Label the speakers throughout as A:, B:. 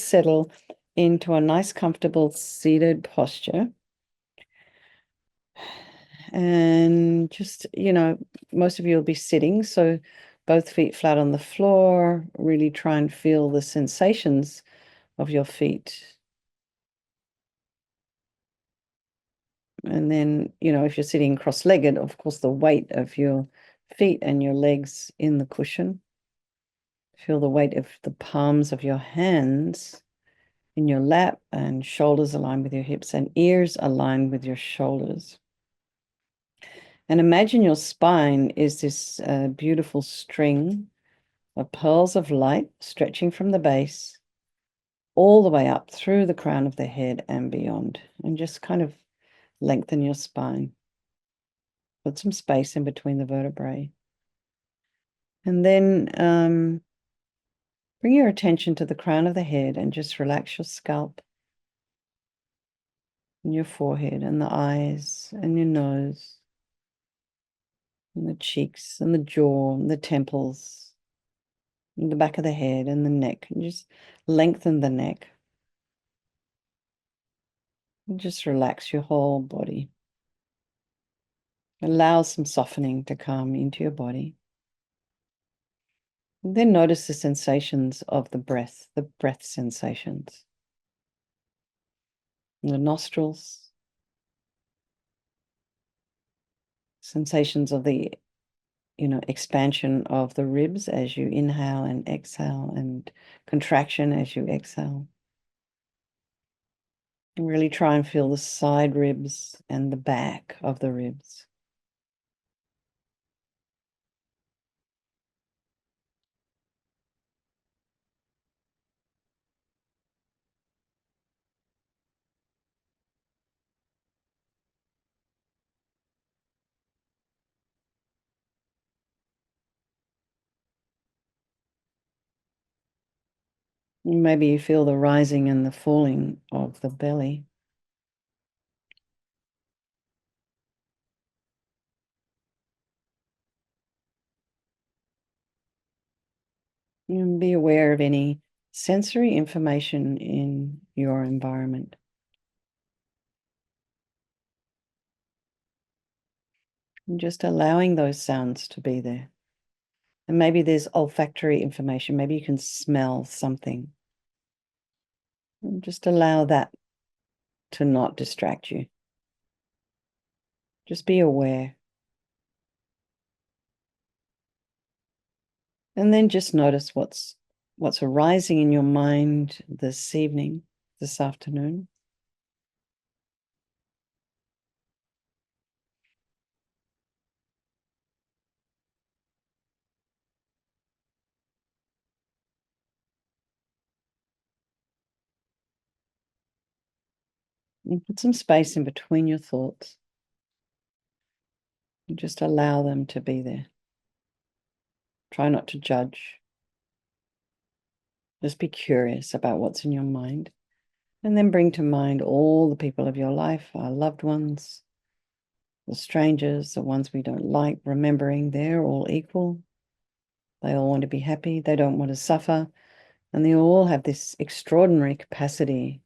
A: settle into a nice, comfortable seated posture. And just, most of you will be sitting, so both feet flat on the floor. Really try and feel the sensations of your feet. And then, if you're sitting cross-legged, of course, the weight of your feet and your legs in the cushion. Feel the weight of the palms of your hands in your lap, and shoulders aligned with your hips and ears aligned with your shoulders. And imagine your spine is this beautiful string of pearls of light stretching from the base all the way up through the crown of the head and beyond. And just kind of lengthen your spine. Put some space in between the vertebrae. And then bring your attention to the crown of the head and just relax your scalp and your forehead and the eyes and your nose and the cheeks and the jaw and the temples and the back of the head and the neck. And just lengthen the neck. And just relax your whole body. Allow some softening to come into your body. And then notice the sensations of the breath sensations. In the nostrils, sensations of the, expansion of the ribs as you inhale and exhale, and contraction as you exhale. And really try and feel the side ribs and the back of the ribs. Maybe you feel the rising and the falling of the belly. And be aware of any sensory information in your environment. And just allowing those sounds to be there. And maybe there's olfactory information. Maybe you can smell something. And just allow that to not distract you. Just be aware. And then just notice what's arising in your mind this evening, this afternoon. And put some space in between your thoughts. And just allow them to be there. Try not to judge. Just be curious about what's in your mind. And then bring to mind all the people of your life, our loved ones, the strangers, the ones we don't like, remembering they're all equal. They all want to be happy. They don't want to suffer. And they all have this extraordinary capacity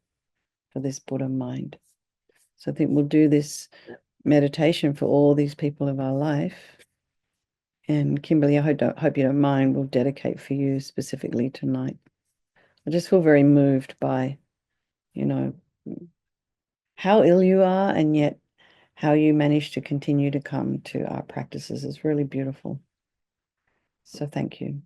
A: for this Buddha mind. So I think we'll do this meditation for all these people of our life. And Kimberly, I hope you don't mind, we'll dedicate for you specifically tonight. I just feel very moved by, how ill you are, and yet how you manage to continue to come to our practices is really beautiful. So thank you.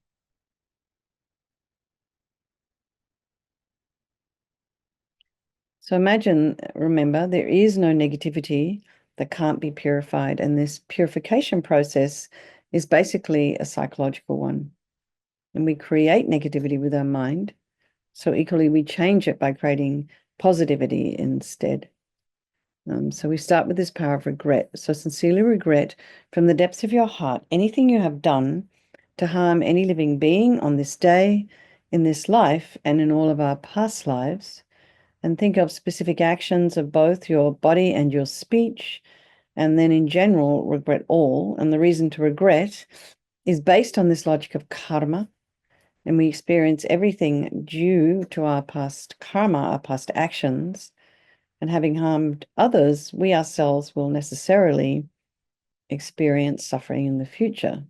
A: So imagine, remember, there is no negativity that can't be purified. And this purification process is basically a psychological one. And we create negativity with our mind. So equally, we change it by creating positivity instead. So we start with this power of regret. So sincerely regret from the depths of your heart anything you have done to harm any living being on this day, in this life, and in all of our past lives. And think of specific actions of both your body and your speech. And then in general, regret all. And the reason to regret is based on this logic of karma. and we experience everything due to our past karma, our past actions, and having harmed others, we ourselves will necessarily experience suffering in the future.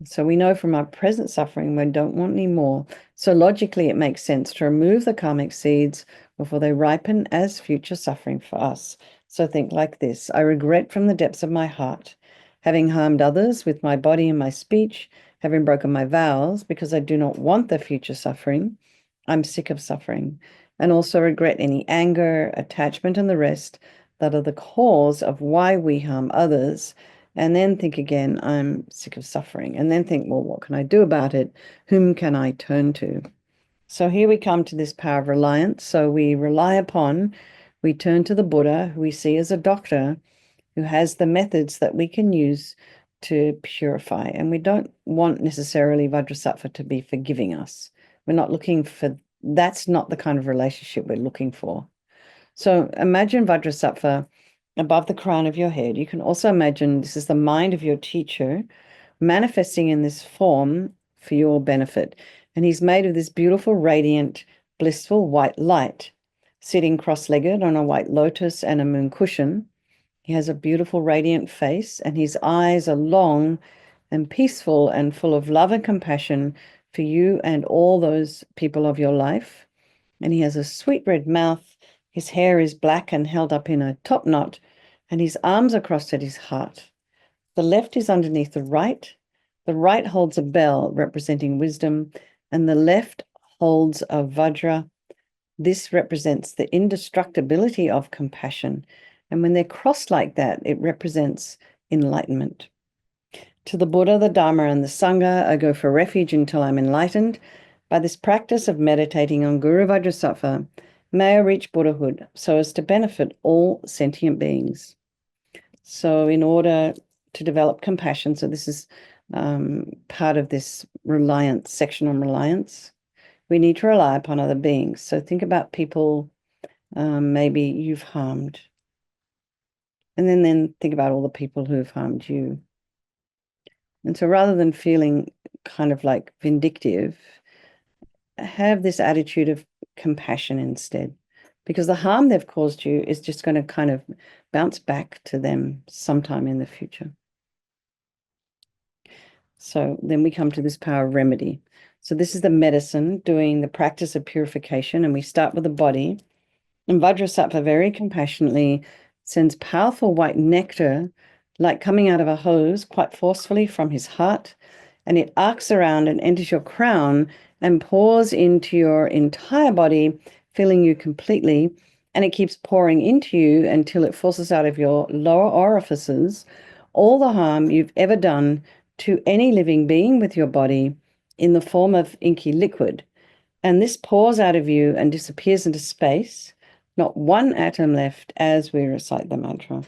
A: So we know from our present suffering we don't want any more. So logically, it makes sense to remove the karmic seeds before they ripen as future suffering for us. So think like this: I regret from the depths of my heart having harmed others with my body and my speech, having broken my vows because I do not want the future suffering. I'm sick of suffering, and also regret any anger, attachment, and the rest that are the cause of why we harm others. And then think again, I'm sick of suffering. And then think, well, what can I do about it? Whom can I turn to? So here we come to this power of reliance. So we turn to the Buddha, who we see as a doctor, who has the methods that we can use to purify. And we don't want necessarily Vajrasattva to be forgiving us. We're not looking for, that's not the kind of relationship we're looking for. So imagine Vajrasattva above the crown of your head. You can also imagine this is the mind of your teacher manifesting in this form for your benefit. And he's made of this beautiful, radiant, blissful white light, sitting cross-legged on a white lotus and a moon cushion. He has a beautiful, radiant face, and his eyes are long and peaceful and full of love and compassion for you and all those people of your life. And he has a sweet red mouth. His hair is black and held up in a top knot, and his arms are crossed at his heart. The left is underneath the right. The right holds a bell representing wisdom, and the left holds a vajra. This represents the indestructibility of compassion. And when they're crossed like that, it represents enlightenment. To the Buddha, the Dharma, and the Sangha, I go for refuge until I'm enlightened. By this practice of meditating on Guru Vajrasattva, may I reach Buddhahood so as to benefit all sentient beings. So in order to develop compassion, so this is part of this reliance, section on reliance, we need to rely upon other beings. So think about people maybe you've harmed. And then think about all the people who've harmed you. And so rather than feeling kind of like vindictive, have this attitude of compassion instead, because the harm they've caused you is just going to kind of bounce back to them sometime in the future. So then we come to this power of remedy. So this is the medicine doing the practice of purification, and we start with the body. And Vajrasattva very compassionately sends powerful white nectar, like coming out of a hose, quite forcefully from his heart, and it arcs around and enters your crown and pours into your entire body, filling you completely, and it keeps pouring into you until it forces out of your lower orifices all the harm you've ever done to any living being with your body in the form of inky liquid. And this pours out of you and disappears into space, not one atom left as we recite the mantra.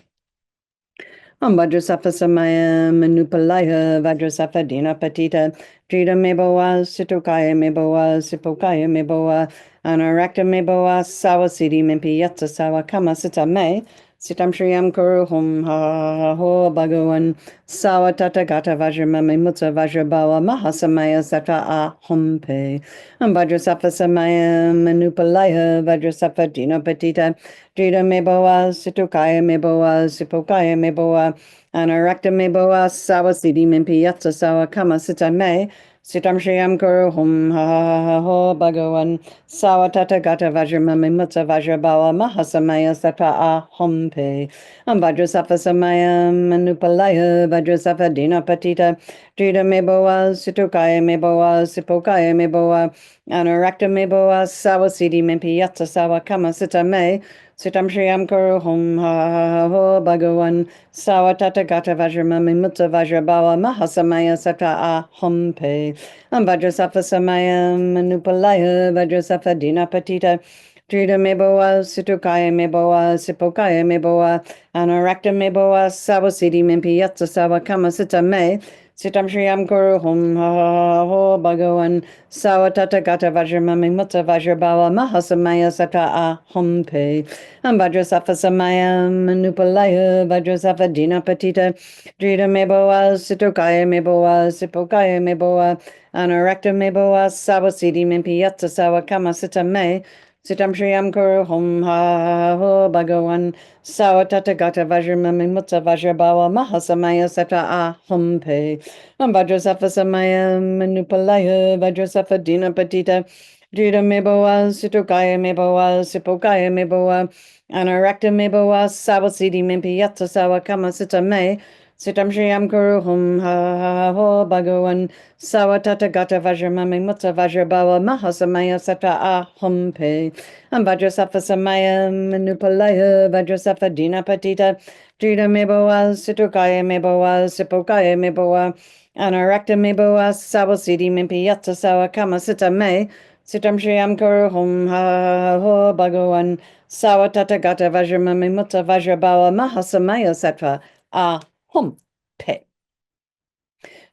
A: Om Vajrasattva Samaya Manupalaya Vajrasattva Dina Patita Drita Meboa Situkaya Meboa Sipokaya Meboa Anarakta Meboa Sawasidi Mimpi Yatsa Sawa Kama Sita Me Sitam Shriyam Kuru Hum Ha Ho Bhagavan Sawa Tata Gata Vajrama Mimutsa Vajrabawa Mahasamaya Sata A Hompe Om Vajrasattva Samaya Manupalaya Vajrasattva Dina Patita Drita Meboa Situkaya Meboa Sipokaya Meboa Anarakta Meboa Sawasidi Mimpi Yatsa Sawa Kama Sita Me Sitam Shriyam Kuru Hum Ha Ho Bhagavan Sawa Tata Gata Vajrama Mimutsa Vajrabawa Mahasamaya Sata A Hompe Om Vajrasattva Samaya Manupalaya Vajrasattva Dina Patita Drita Meboa Situkaya Meboa Sipokaya Meboa Anarakta Meboa Sawasidi Mimpi Yatsa Sawa Kama Sita Me Sitam Shriyam Kuru Hum Ha Ho Bhagavan Sawa Tata Gata Vajrama Mimutsa Vajrabawa Mahasamaya Sata A Hompe Om Vajrasattva Samaya Manupalaya Vajrasattva Dina Patita Drita Meboa Situkaya Meboa Sipokaya Meboa Anarakta Meboa Sawasidi Mimpi Yatsa Sawa Kama Sita Me Sitam Shriyam Guru Hum Ha Ho Bhagavan Sawatata Gata Vajramami Mutta Vajrabhava Mahasamaya Sata Ah Hum Pe Vajrasafa Samaya Manupalaya Vajrasafa Dina Patita Drita Meboa Sitokaya Meboa Sipokaya Meboa Anarakta Meboa Sawasidi Mimpi Yatsa Sawa Kama Sita Me Sitam Shriyam Guru Hum Ha Ho Bhagavan Sawatata Gata Vajramami Mutta Vajrabhava Mahasamaya Sata Ah Hum Pe Vajrasafa Samaya Manupalaya Vajrasafa Dina Patita Drita Meboa Sitokaya Meboa Sipokaya Meboa Anarakta Meboa Sawasidi Mimpi Yatsa Sawa Kama Sita Me Sitam Shriyam Guru Hum Ha Ho Bhagavan Sawatata Gata Vajramami Mutta Vajrabhava Mahasamaya Sata Ah Hum Pe Vajrasafa Samaya Manupalaya Vajrasafa Dina Patita Drita Meboa Situkaya Meboa Sipokaya Meboa Anarakta Meboa Sawasidi Mimpi Yatsa Sawa Kama Sita Me Sitam Shriyam Guru Hum Ha Ho Bhagavan Sawatata Gata Vajramami Mutta Vajrabhava Mahasamaya Sattva Ah Hum Pe.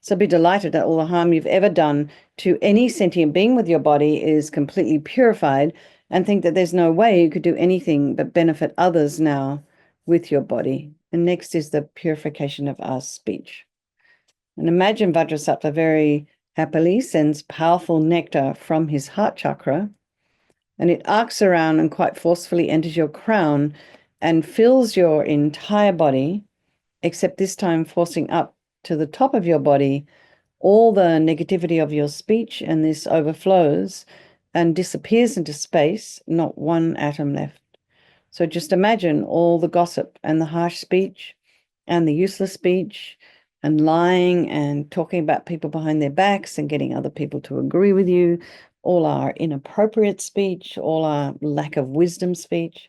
A: So be delighted that all the harm you've ever done to any sentient being with your body is completely purified, and think that there's no way you could do anything but benefit others now with your body. And next is the purification of our speech. And imagine Vajrasattva very happily sends powerful nectar from his heart chakra, and it arcs around and quite forcefully enters your crown and fills your entire body, except this time forcing up to the top of your body all the negativity of your speech, and this overflows and disappears into space, not one atom left. So just imagine all the gossip and the harsh speech and the useless speech and lying and talking about people behind their backs and getting other people to agree with you, all our inappropriate speech, all our lack of wisdom speech.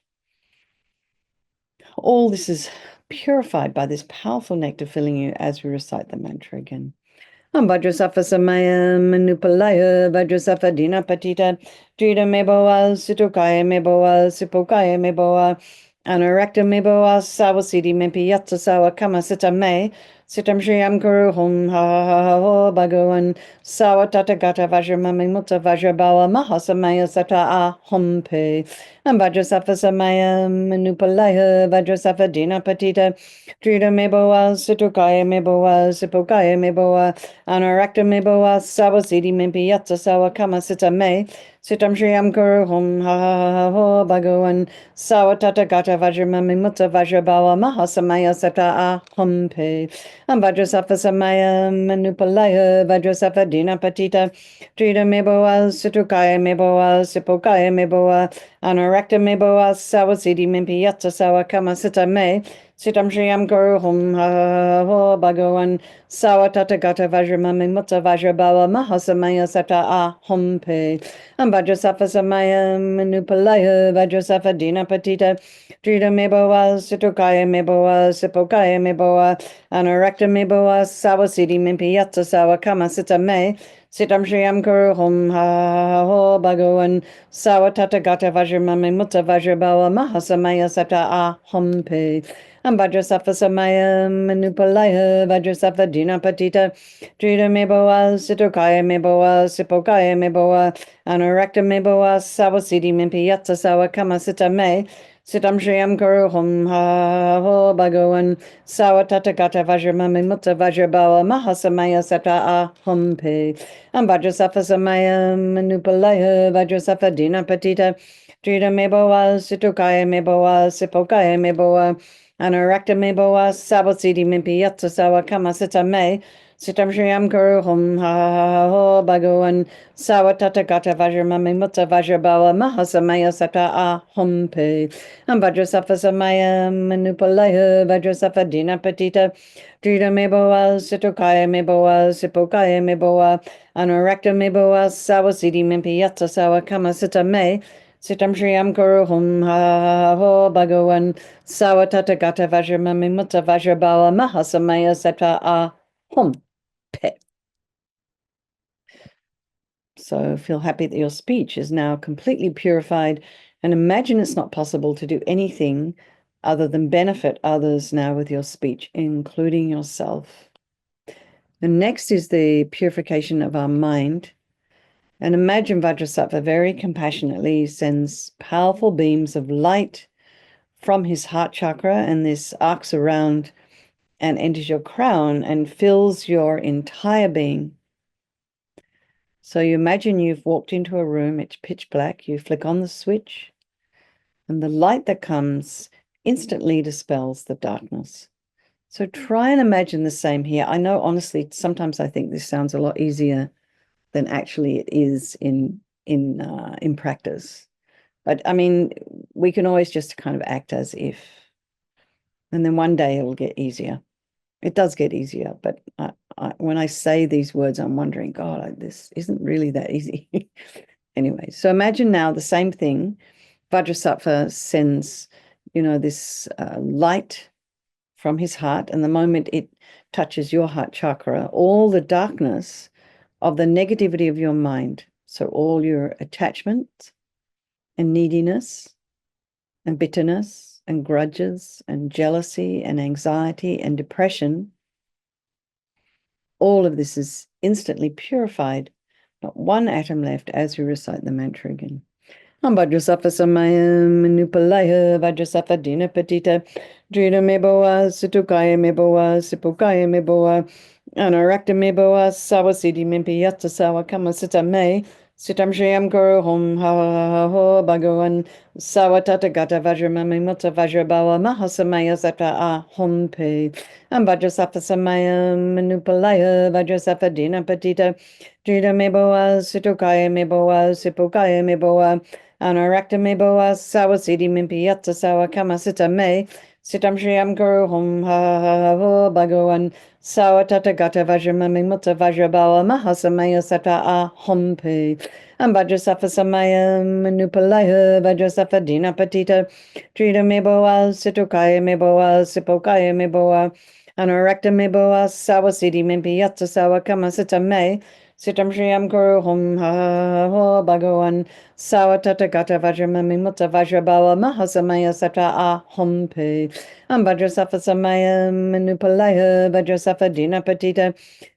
A: All this is purified by this powerful nectar filling you as we recite the mantra again. Vajrasafa Samaya Manupalaya Vajrasafa Dina Patita Drita Meboa Situkaya Meboa Sipokaya Meboa Anarakta Meboa Sawasidi Mempi Yatsa Sawa Kama Sita Me Sitam Shriyam Guru Hum Ha Ho Bhagavan Sawatata Gata Vajramami Mutta Vajrabawa Mahasamaya Sata Ah Hum Pe Vajrasafa Samaya Manupalaya Vajrasafa Dina Patita Drita Meboa Situkaya Meboa Sipokaya Meboa Anarakta Meboa Sawasidi Mempi Yatsa Sawa Kama Sita Me Sitam Shriyam Guru Hum Ha Ho Bhagavan Sawatata Gata Vajramami Mutta Vajrabawa Mahasamaya Sata Ah Hum Pe Vajrasafa Samaya Manupalaya Vajrasafa Dina Patita Drita Meboa Situkaya Meboa Sipokaya Meboa Anarakta Meboa Sawasidi Mempi Yatsa Sawa Kama Sita Me Sitam Shriyam Guru Hum Ha Ho Bhagavan Sawatata Gata Vajramami Mutta Vajrabawa Mahasamaya Sata Ah Hum Pe Vajrasafa Samaya Manupalaya Vajrasafa Dina Patita Drita Meboa Situkaya Meboa Sipokaya Meboa Anarakta Meboa Sawasidi Mimpi Yatsa Sawa Kama Sita Me Sitam Shriyam Guru Hum Ha Ho Bhagavan Sawatata Gata Vajramami Mutta Vajrabawa Mahasamaya Sata Ah Hum Pe Vajrasafa Samaya Manupalaya Vajrasafa Dina Patita Drita Meboa Situkaya Meboa Sipokaya Meboa Anarakta Meboa Sawasidi Mimpi Yatsa Sawa Kama Sita Me Sitam Shriyam Guru Hum Ha Ho Bhagavan Sawatata Gata Vajramami Mutta Vajrabawa Mahasamaya Sata Ah Hum Pe Vajrasafa Samaya Manupalaya Vajrasafa Dina Patita Drita Meboa Situkaya Meboa Sipokaya Meboa Anarakta Meboa Sawasidi Mimpi Yatsa Sawa Kama Sita Me Sitam Shriyam Guru Hum Ha Ho Bhagavan Sawatata Gata Vajramami Mutta Vajrabawa Mahasamaya Sata Ah Hum Pe Vajrasafa Samaya Manupalaya Vajrasafa Dina Patita Drita Meboa Situkaya Meboa Sipokaya Meboa Anarakta Meboa Sawasidi Mimpi Yatsa Sawa Kama Sita Me Sitam Shriyam Guru Hum Ha Ho Bhagavan Sawatata Gata Vajramami Mutta Vajrabawa Mahasamaya Sata Ah Hum Pe. So feel happy that your speech is now completely purified, and imagine it's not possible to do anything other than benefit others now with your speech, including yourself. And next is the purification of our mind. And imagine Vajrasattva very compassionately sends powerful beams of light from his heart chakra, and this arcs around and enters your crown and fills your entire being. So you imagine you've walked into a room, it's pitch black, you flick on the switch, and the light that comes instantly dispels the darkness. So try and imagine the same here. I know, honestly, sometimes I think this sounds a lot easier than actually it is in practice. But I mean, we can always just kind of act as if, and then one day it'll get easier. It does get easier, but when I say these words, I'm wondering, God, this isn't really that easy. Anyway, so imagine now the same thing. Vajrasattva sends, this light from his heart, and the moment it touches your heart chakra, all the darkness of the negativity of your mind, so all your attachments and neediness and bitterness and grudges and jealousy and anxiety and depression, all of this is instantly purified, not one atom left as we recite the mantra again. Vajrasattva samaya manupalaya Vajrasattva dina patita drita meboa situkaya meboa sipukaya meboa anarakta meboa sawasidi mimpi yatta sawa kama sita me sitam shriyam guru hom ha ha ha ho bhagavan sawatata gata vajramami mutta vajrabawa mahasamaya sata a hom pe Vajrasattva samaya manupalaya Vajrasattva dina patita drita meboa situkaya meboa sipukaya meboa Anarakta meboa sawa sidi mimpi yatta sawa kama sita me sitam shriyam guru hom ha ha ha ho bhagavan sawa tata gata vajramami mutta vajrabawa mahasamaya sata a hom pe Vajrasattva samaya manupalaya Vajrasattva dina patita trita meboa situkaya meboa sipokaya meboa Anarakta meboa sawa sidi mimpi yatta sawa kama sita me Sitam Shriyam Guru Hum Ha Ha Ho Bhagavan Sawa Tata Gata Vajramami Mutta Vajrabawa Mahasamaya Sata A Hum Pe Vajrasattva Samaya Manupalaya Vajrasattva Dina Patita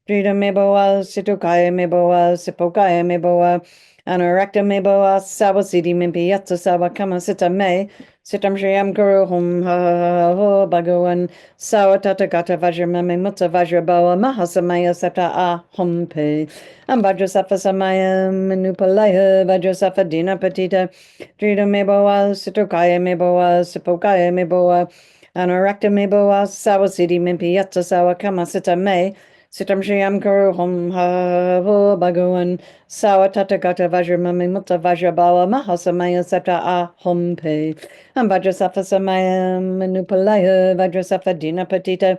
A: Drita Meboa Situkaya Meboa Sipokaya Meboa Anarakta Meboa Sawa Siddhi Mimpi Yatsa Sawa Kama Sita Me Sitam Shriyam Guru Hum Ha Ha Ho Bhagavan Sawa Tata Gata Vajramami Mutta Vajrabawa Mahasamaya Sata A Hum Pe Vajrasattva Samaya Manupalaya Vajrasattva Dina Patita Drita Meboa Situkaya Meboa Sipokaya Meboa Anarakta Meboa Sawa Siddhi Mimpi Yatsa Sawa Kama Sita Me Sitam Shriyam Guru Hum Ha Ho Bhagavan Sawa Tata Gata Vajramami Mutta Vajrabawa Mahasamaya Sata A Hum Pe Vajrasattva Samaya Manupalaya Vajrasattva Dina Patita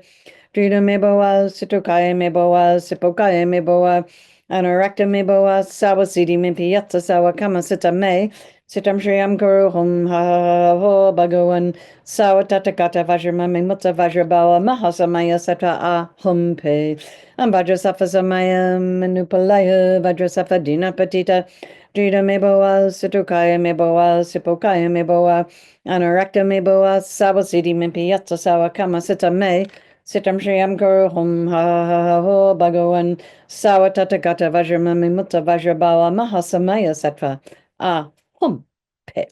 A: Drita Meboa Situkaya Meboa Sipokaya Meboa Anarakta Meboa Sawa Siddhi Mimpi Yatsa Sawa Kama Sita Me Sitam Shriyam Guru Hum Ha Ho Bhagavan Sawa Tata Gata Vajramami Mutta Vajrabawa Mahasamaya Sata A Hum Pe Vajrasattva Samaya Manupalaya Vajrasattva Dina Patita Drita Meboa Situkaya Meboa Sipokaya Meboa Anarakta Meboa Sawa Siddhi Mimpi Yatsa Sawa Kama Sita Me Sitam Shriyam Guru Hum Ha Ho Bhagavan Sawa Tata Gata Vajramami Mutta Vajrabawa Mahasamaya Sattva A Hum Pe.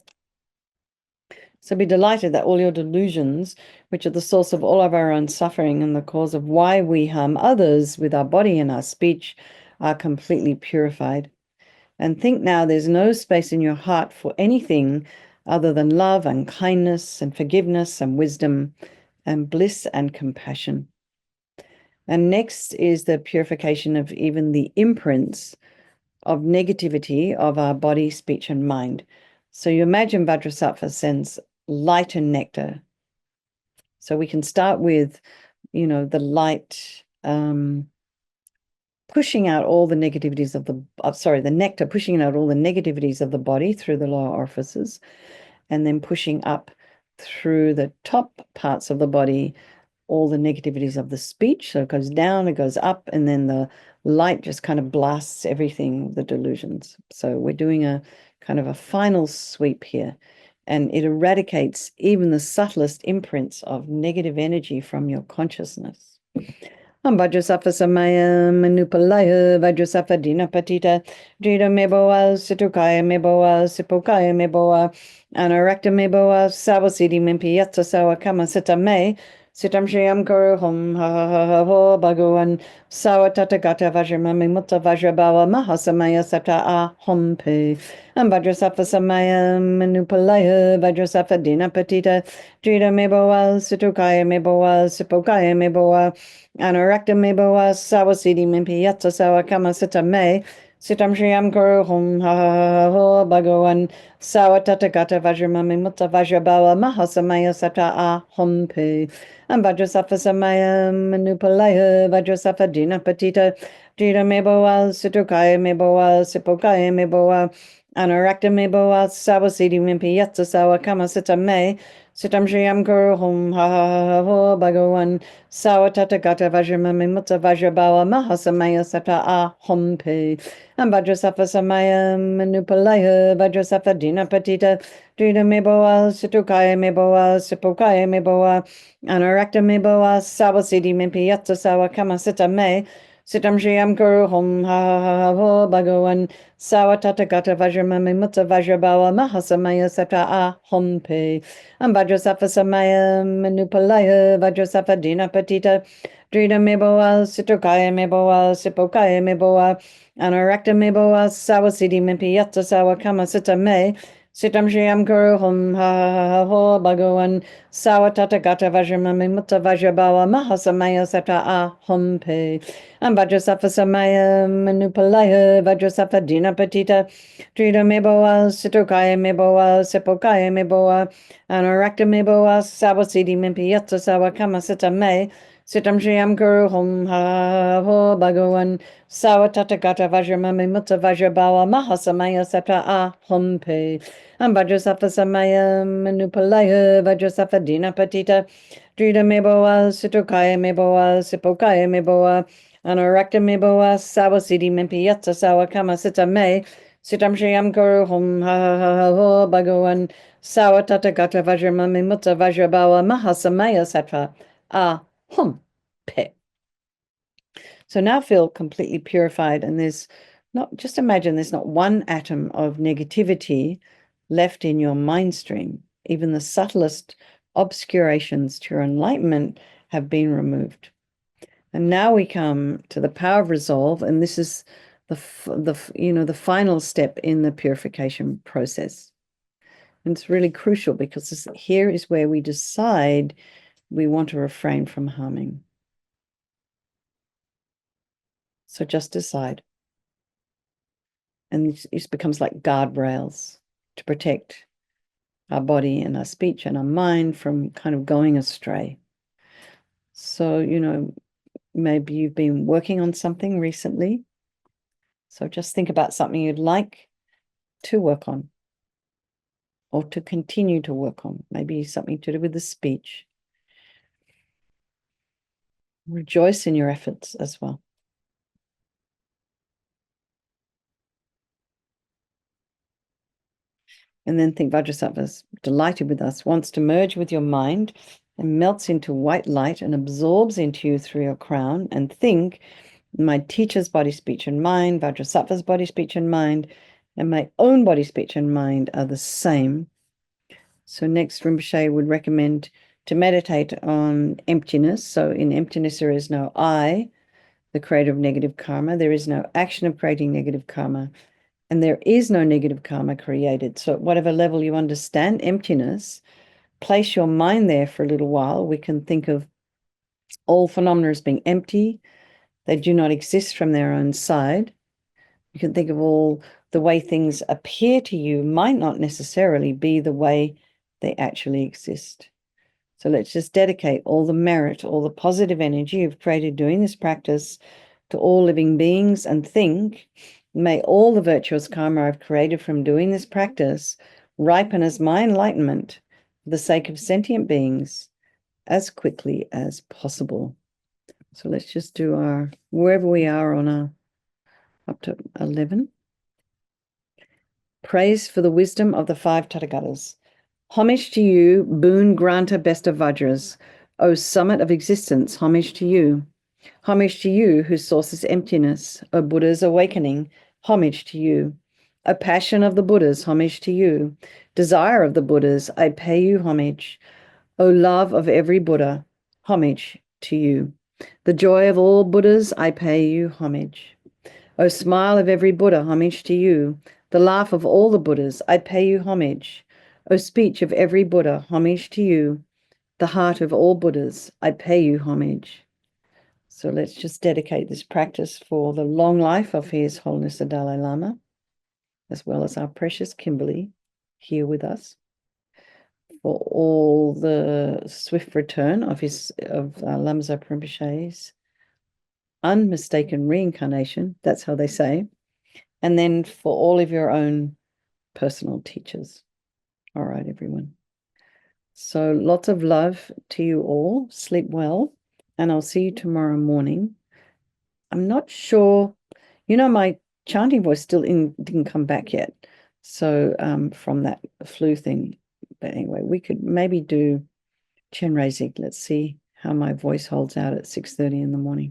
A: So be delighted that all your delusions, which are the source of all of our own suffering and the cause of why we harm others with our body and our speech, are completely purified. And think now there's no space in your heart for anything other than love and kindness and forgiveness and wisdom and bliss and compassion. And next is the purification of even the imprints of negativity of our body, speech, and mind. So you imagine Vajrasattva sends light and nectar. So we can start with, the light pushing out all the negativities of the nectar pushing out all the negativities of the body through the lower orifices, and then pushing up through the top parts of the body all the negativities of the speech. So it goes down, it goes up, and then the light just kind of blasts everything, the delusions. So we're doing a kind of a final sweep here, and it eradicates even the subtlest imprints of negative energy from your consciousness. Vajrasattva Samaya Manupalaya Vajrasattva Dinapatita Jida Meboa Situkaya Meboa Sipokaya Meboa Anarakta Meboa Savasidi Mimpiyatsa Sawa Kama Sita Me Sitam Shriam Guru Hum Ha Ha Ha Ha Ho Bhagavan Sawa Tatagata Vajramami Mutta Vajrabawa Mahasamaya Sata A Hum Pe Vajrasattva Samaya Manupalaya Vajrasattva Dinapatita Jida Meboa Situkaya Meboa Sipokaya Meboa Anarakta meboa sawasidi mimpi yatsa sawa kama sita me sitam shriyam guru hum ha ha ha ho bhagavan sawa tatagata vajramami mutta vajrabawa mahasamaya sata a hum pe vajrasattva samaya manupalaya vajrasattva dinapatita jita meboa situkaya meboa sipokaya meboa Anarakta meboa sawasidi mimpi yatsa sawa kama sita me sitam shriyam guru hum ha ha ha ho bhagavan Sawa Tatagata Vajramami Mutta Vajrabawa Mahasamaya Sata A Hompe Vajrasattva Samaya Manupalaya Vajrasattva Dinapatita Drita Meboa Situkaya Meboa Sipokaya Meboa Anarakta Meboa Sawa Siddhi Mimpi Yatsa Sawa Kama Sita Me Sitam Shriyam Guru Hum Ha Ha Ha Ho Bhagavan Sawa Tatagata Vajramami Mutta Vajrabawa Mahasamaya Sata A Hompe Vajrasattva Samaya Manupalaya Vajrasattva Dinapatita Drita Meboa Situkaya Meboa Sipokaya Meboa Anarakta Meboa Sawa Siddhi Mimpi Yatsa Sawa Kama Sita Me Sitam Shriyam Guru Hum Ha Ha Ha Ho Bhagavan Sawa Tatagata Vajramami Mutta Vajrabawa Mahasamaya Sata A Hum Pe Vajrasattva Samaya Manupalaya Vajrasattva Dinapatita Drita Meboa Situkaya Meboa Sipokaya Meboa Anarakta meboa sawa siddhi mimpi yatsa sawa kama sita me sitam shriyam guru hum ha ho bhagavan sawa tatagata vajramami mutta vajrabawa mahasamaya sata a hum pe vajrasattva samaya manupalaya vajrasattva dinapatita drita meboa situkaya meboa sipokaya meboa Anarakta meboa sawa siddhi mimpi yatsa sawa kama sita me sitam shriyam guru hum ha ho bhagavan Sawa Tatagata Vajramami Mutta Vajrabawa Mahasamaya Sattva A Hum Pe. So now feel completely purified, and there's not, just imagine there's not one atom of negativity left in your mind stream. Even the subtlest obscurations to your enlightenment have been removed. And now we come to the power of resolve, and this is the final step in the purification process. And it's really crucial because here is where we decide we want to refrain from harming. So just decide. And this becomes like guardrails to protect our body and our speech and our mind from kind of going astray. So, maybe you've been working on something recently. So just think about something you'd like to work on or to continue to work on. Maybe something to do with the speech. Rejoice in your efforts as well. And then think Vajrasattva's delighted with us, wants to merge with your mind and melts into white light and absorbs into you through your crown. And think, my teacher's body, speech, and mind, Vajrasattva's body, speech, and mind, and my own body, speech, and mind are the same. So next, Rinpoche would recommend to meditate on emptiness. So in emptiness, there is no I, the creator of negative karma. There is no action of creating negative karma. And there is no negative karma created. So at whatever level you understand emptiness, place your mind there for a little while. We can think of all phenomena as being empty. They do not exist from their own side. You can think of all the way things appear to you might not necessarily be the way they actually exist. So let's just dedicate all the merit, all the positive energy you've created doing this practice to all living beings and think, may all the virtuous karma I've created from doing this practice ripen as my enlightenment for the sake of sentient beings as quickly as possible. So let's just do our, wherever we are on our, up to 11. Praise for the wisdom of the 5 Tathagatas. Homage to you, boon granter best of Vajras. O summit of existence, homage to you. Homage to you, whose source is emptiness, O Buddha's awakening, homage to you. O passion of the Buddhas, homage to you. Desire of the Buddhas, I pay you homage. O love of every Buddha, homage to you. The joy of all Buddhas, I pay you homage. O smile of every Buddha, homage to you. The laugh of all the Buddhas, I pay you homage. O speech of every Buddha, homage to you. The heart of all Buddhas, I pay you homage. So let's just dedicate this practice for the long life of His Holiness the Dalai Lama, as well as our precious Kimberly here with us, for all the swift return of Lama Zopa Rinpoche's unmistaken reincarnation, that's how they say, and then for all of your own personal teachers. All right, everyone. So lots of love to you all. Sleep well, and I'll see you tomorrow morning. I'm not sure, my chanting voice still didn't come back yet. So from that flu thing. But anyway, we could maybe do Chen Reizig. Let's see how my voice holds out at 6:30 in the morning.